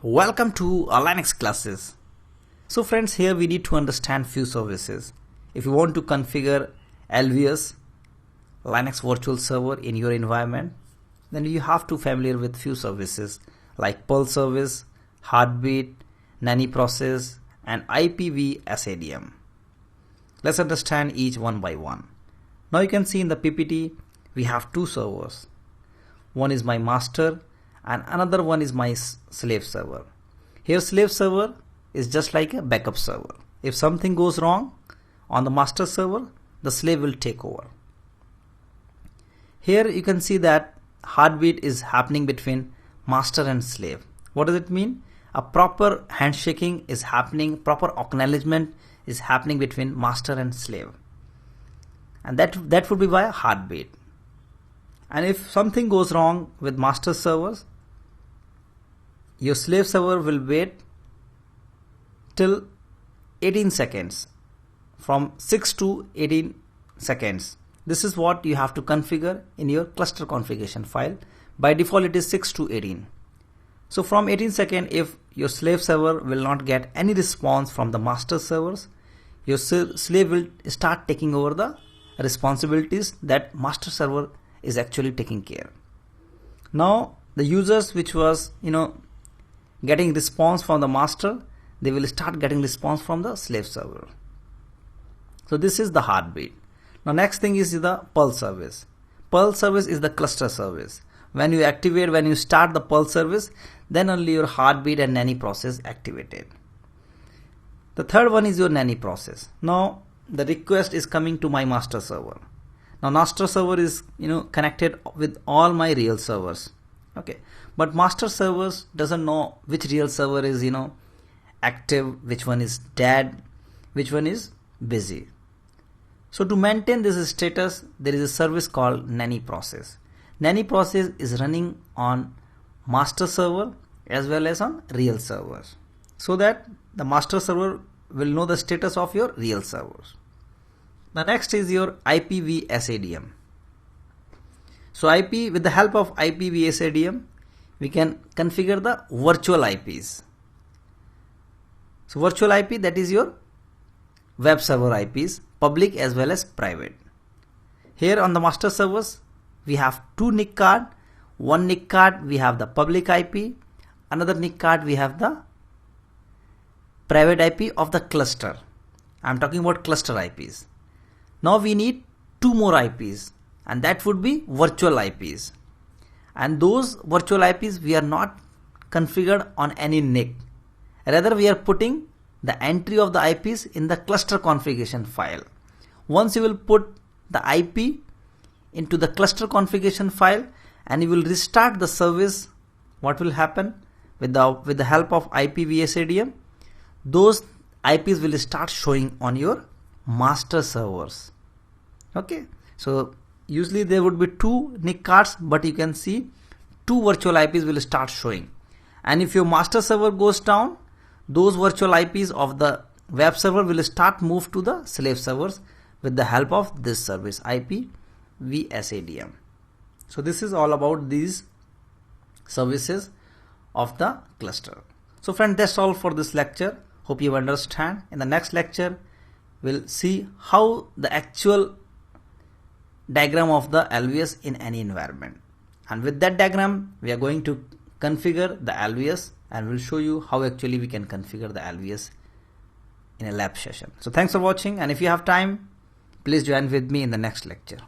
Welcome to our Linux classes. So friends, here we need to understand few services. If you want to configure LVS, Linux virtual server in your environment, then you have to familiar with few services like Perl service, Heartbeat, Nanny process and IPv4 Let's understand each one by one. Now you can see in the PPT we have two servers. One is my master and another one is my slave server. Here slave server is just like a backup server. If something goes wrong on the master server, the slave will take over. Here you can see that heartbeat is happening between master and slave. What does it mean? A proper handshaking is happening, proper acknowledgement is happening between master and slave. And that would be via heartbeat. And if something goes wrong with master servers, your slave server will wait till 18 seconds, from 6 to 18 seconds. This is what you have to configure in your cluster configuration file. By default it is 6 to 18. So from 18 seconds, if your slave server will not get any response from the master servers, your slave will start taking over the responsibilities that master server is actually taking care. Now the users which was getting response from the master, they will start getting response from the slave server. So this is the heartbeat. Now next thing is the Perl service. Perl service is the cluster service. When you start the Perl service, then only your heartbeat and Nanny process activated. The third one is your Nanny process. Now the request is coming to my master server. Now master server is connected with all my real servers. Okay, but master servers doesn't know which real server is active, which one is dead, which one is busy. So to maintain this status, there is a service called Nanny process. Nanny process is running on master server as well as on real servers, so that the master server will know the status of your real servers. The next is your IPv4. So with the help of IPv4, we can configure the virtual IPs. So virtual IP, that is your web server IPs, public as well as private. Here on the master servers, we have two NIC card. One NIC card we have the public IP, another NIC card we have the private IP of the cluster. I am talking about cluster IPs. Now we need two more IPs, and that would be virtual IPs. And those virtual IPs we are not configured on any NIC. Rather we are putting the entry of the IPs in the cluster configuration file. Once you will put the IP into the cluster configuration file and you will restart the service, what will happen with the help of IPv4? Those IPs will start showing on your master servers. Okay, so usually there would be two NIC cards, but you can see two virtual IPs will start showing. And if your master server goes down, those virtual IPs of the web server will start move to the slave servers with the help of this service IPv4. So this is all about these services of the cluster. So friend, that's all for this lecture. Hope you understand. In the next lecture, we'll see how the actual diagram of the LVS in any environment. And with that diagram, we are going to configure the LVS, and we'll show you how actually we can configure the LVS in a lab session. So thanks for watching, and if you have time, please join with me in the next lecture.